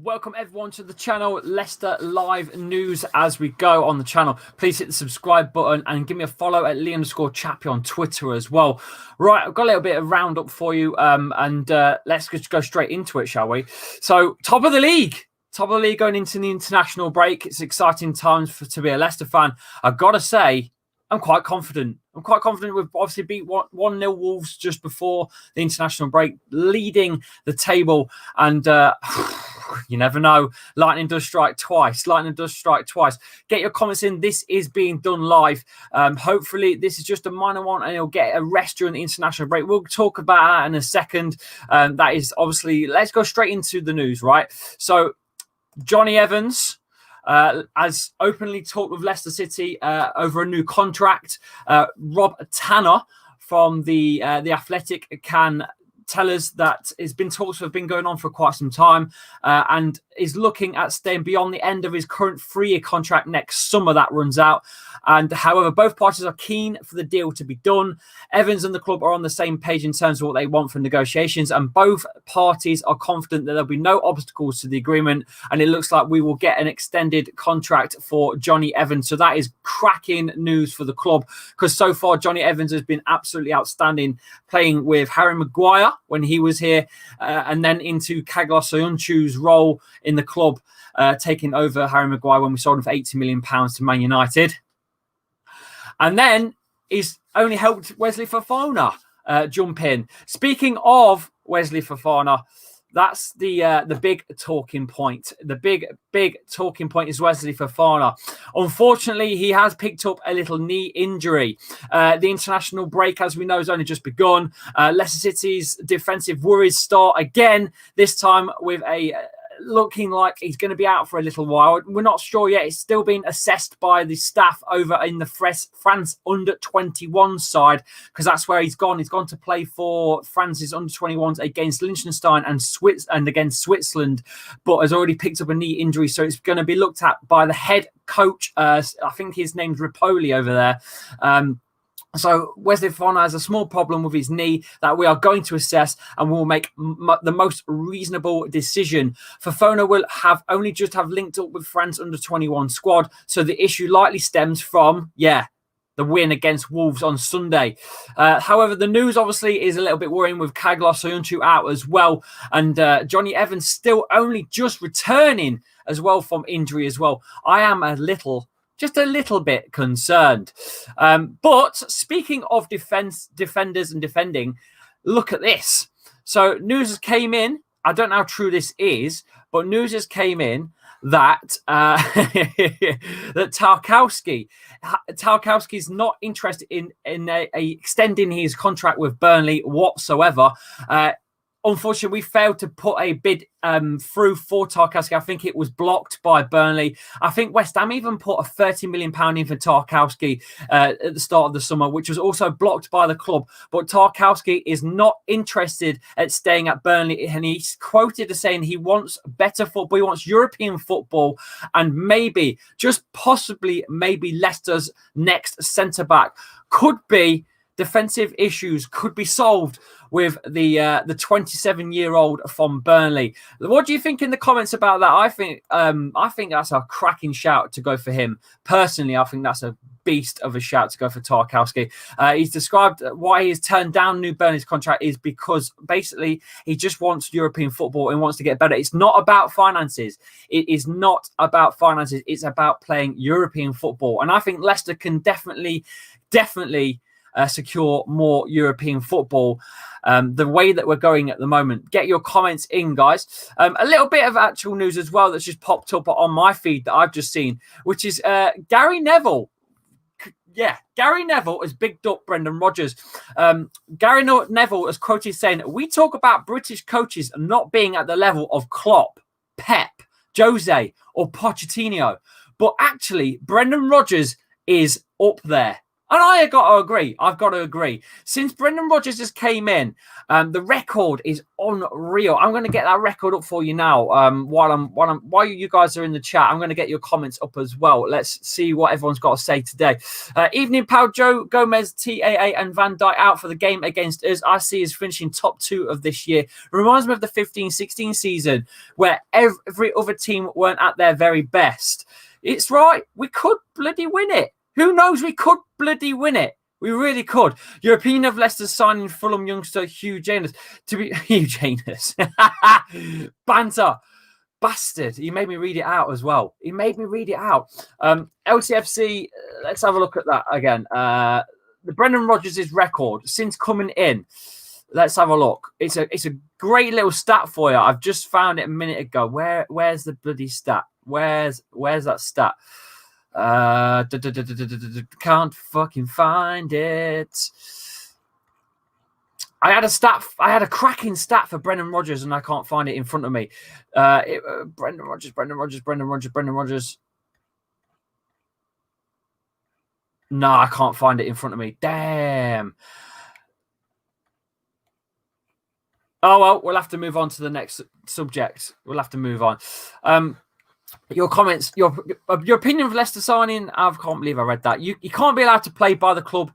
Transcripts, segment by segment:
Welcome everyone to the channel, Leicester Live News as we go on the channel. Please hit the subscribe button and give me a follow at Lee_Chappy on Twitter as well. Right, I've got a little bit of roundup for you and let's just go straight into it, shall we? So, top of the league going into the international break. It's exciting times to be a Leicester fan. I've got to say, I'm quite confident. We've obviously beat 1-0 Wolves just before the international break, leading the table. And you never know. Lightning does strike twice. Get your comments in. This is being done live. Hopefully, this is just a minor one and it'll get a rest during the international break. We'll talk about that in a second. That is obviously, let's go straight into the news, right? So, Jonny Evans has openly talked with Leicester City over a new contract. Rob Tanner from the Athletic can tell us that it's been talks have been going on for quite some time and is looking at staying beyond the end of his current 3-year contract next summer that runs out. And however, both parties are keen for the deal to be done. Evans and the club are on the same page in terms of what they want for negotiations, and both parties are confident that there'll be no obstacles to the agreement, and it looks like we will get an extended contract for Jonny Evans. So that is cracking news for the club, because so far Jonny Evans has been absolutely outstanding, playing with Harry Maguire when he was here, and then into Kaglos Soyuncu's role in the club, taking over Harry Maguire when we sold him for £80 million to Man United. And then he's only helped Wesley Fofana jump in. Speaking of Wesley Fofana, that's the big talking point. The big talking point is Wesley Fofana. Unfortunately, he has picked up a little knee injury. The international break, as we know, has only just begun. Leicester City's defensive worries start again, this time with a looking like he's going to be out for a little while. We're not sure yet. It's still being assessed by the staff over in the France under-21 side, because that's where he's gone. He's gone to play for France's under-21s against Liechtenstein and against Switzerland, but has already picked up a knee injury. So it's going to be looked at by the head coach. I think his name's Ripoli over there. So Wesley Fofana has a small problem with his knee that we are going to assess, and we will make the most reasonable decision. Fofana will have linked up with France under-21 squad, so the issue likely stems from, the win against Wolves on Sunday. However, the news obviously is a little bit worrying with Kaglos Soyuncu out as well, and Jonny Evans still only just returning as well from injury as well. I am just a little bit concerned. But speaking of defenders and defending, look at this. So news has came in. I don't know how true this is, but news has came in that that Tarkowski is not interested in extending his contract with Burnley whatsoever. Unfortunately, we failed to put a bid through for Tarkowski. I think it was blocked by Burnley. I think West Ham even put a £30 million in for Tarkowski at the start of the summer, which was also blocked by the club. But Tarkowski is not interested at staying at Burnley, and he's quoted as saying he wants better football, he wants European football, and maybe, just possibly, maybe Leicester's next centre-back could be defensive issues could be solved with the 27-year-old from Burnley. What do you think in the comments about that? I think that's a cracking shout to go for him. Personally, I think that's a beast of a shout to go for Tarkowski. He's described why he's turned down New Burnley's contract is because basically he just wants European football and wants to get better. It's not about finances. It is not about finances. It's about playing European football. And I think Leicester can definitely secure more European football the way that we're going at the moment. Get your comments in, guys. A little bit of actual news as well that's just popped up on my feed that I've just seen, which is Gary Neville. Yeah, Gary Neville has bigged up Brendan Rodgers. Gary Neville is quoted saying, "We talk about British coaches not being at the level of Klopp, Pep, Jose or Pochettino, but actually Brendan Rodgers is up there. And I got to agree. I've got to agree. Since Brendan Rodgers just came in, the record is unreal. I'm going to get that record up for you now. While you guys are in the chat, I'm going to get your comments up as well. Let's see what everyone's got to say today. Evening, pal. Joe Gomez, TAA, and Van Dijk out for the game against us. I see is finishing top 2 of this year. Reminds me of the 15-16 season where every other team weren't at their very best. It's right. We could bloody win it. Who knows? We could bloody win it. We really could. Your opinion of Leicester signing Fulham youngster Hugh Janus to be Hugh Janus. Banter. Bastard. He made me read it out as well. He made me read it out. LCFC, let's have a look at that again. The Brendan Rodgers' record since coming in. Let's have a look. It's a great little stat for you. I've just found it a minute ago. Where's the bloody stat? Where's that stat? Can't fucking find it. I had a cracking stat for Brendan Rodgers, and I can't find it in front of me. Brendan Rodgers. No, I can't find it in front of me. Damn. Oh well, we'll have to move on to the next subject. We'll have to move on. Your comments, your opinion of Leicester signing. I can't believe I read that. You can't be allowed to play by the club.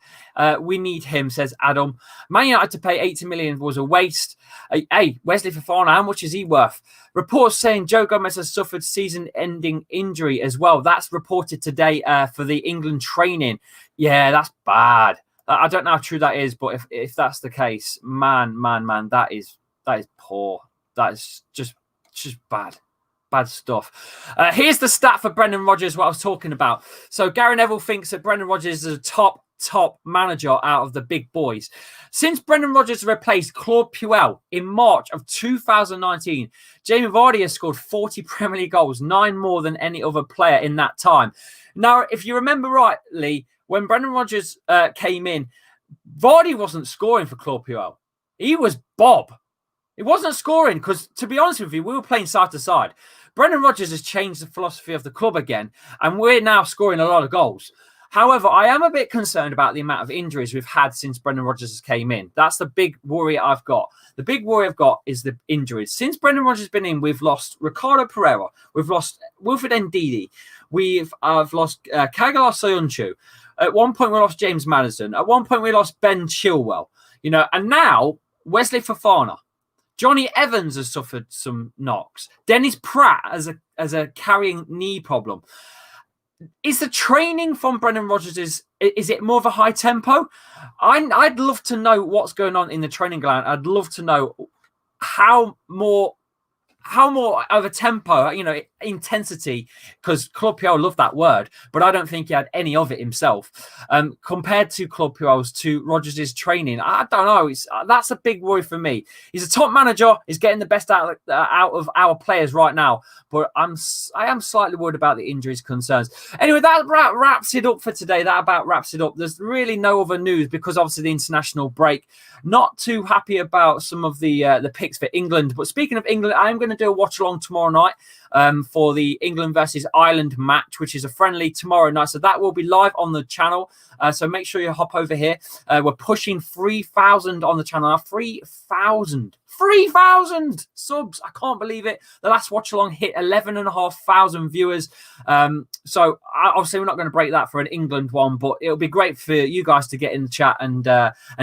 We need him, says Adam. Man United to pay 80 million was a waste. Hey, Wesley Fofana, how much is he worth? Reports saying Joe Gomez has suffered season-ending injury as well. That's reported today for the England training. Yeah, that's bad. I don't know how true that is, but if that's the case, man, that is poor. That is just bad. Bad stuff. Here's the stat for Brendan Rodgers, what I was talking about. So Gary Neville thinks that Brendan Rodgers is a top manager out of the big boys. Since Brendan Rodgers replaced Claude Puel in March of 2019, Jamie Vardy has scored 40 Premier League goals, 9 more than any other player in that time. Now, if you remember rightly, when Brendan Rodgers came in, Vardy wasn't scoring for Claude Puel. He was Bob. He wasn't scoring because, to be honest with you, we were playing side to side. Brendan Rodgers has changed the philosophy of the club again, and we're now scoring a lot of goals. However, I am a bit concerned about the amount of injuries we've had since Brendan Rodgers has came in. That's the big worry I've got. The big worry I've got is the injuries. Since Brendan Rodgers has been in, we've lost Ricardo Pereira. We've lost Wilfred Ndidi. I've lost Kagalar Soyuncu. At one point, we lost James Maddison. At one point, we lost Ben Chilwell. And now Wesley Fofana. Jonny Evans has suffered some knocks. Dennis Pratt has a carrying knee problem. Is the training from Brendan Rodgers is it more of a high tempo? I'd love to know what's going on in the training ground. I'd love to know how more of a tempo, intensity, because Claude Puel loved that word, but I don't think he had any of it himself. Compared to Claude Puel's to Rodgers' training, I don't know. That's a big worry for me. He's a top manager. He's getting the best out of our players right now, but I am slightly worried about the injuries concerns. Anyway, that wraps it up for today. That about wraps it up. There's really no other news because obviously the international break. Not too happy about some of the picks for England. But speaking of England, I'm going to do a watch along tomorrow night for the England versus Ireland match, which is a friendly tomorrow night. So that will be live on the channel. So make sure you hop over here. We're pushing 3,000 on the channel now. 3,000 subs. I can't believe it. The last watch along hit 11,500 viewers. So obviously we're not going to break that for an England one, but it'll be great for you guys to get in the chat and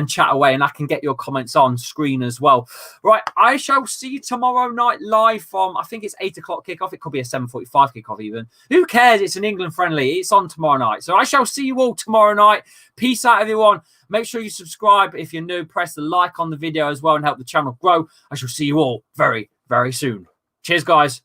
chat away, and I can get your comments on screen as well. Right, I shall see you tomorrow night live from, I think it's 8 o'clock kickoff. It could be a 7:45 kickoff even. Who cares? It's an England friendly. It's on tomorrow night. So I shall see you all tomorrow night. Peace out, everyone. Make sure you subscribe if you're new. Press the like on the video as well and help the channel grow. I shall see you all very, very soon. Cheers, guys.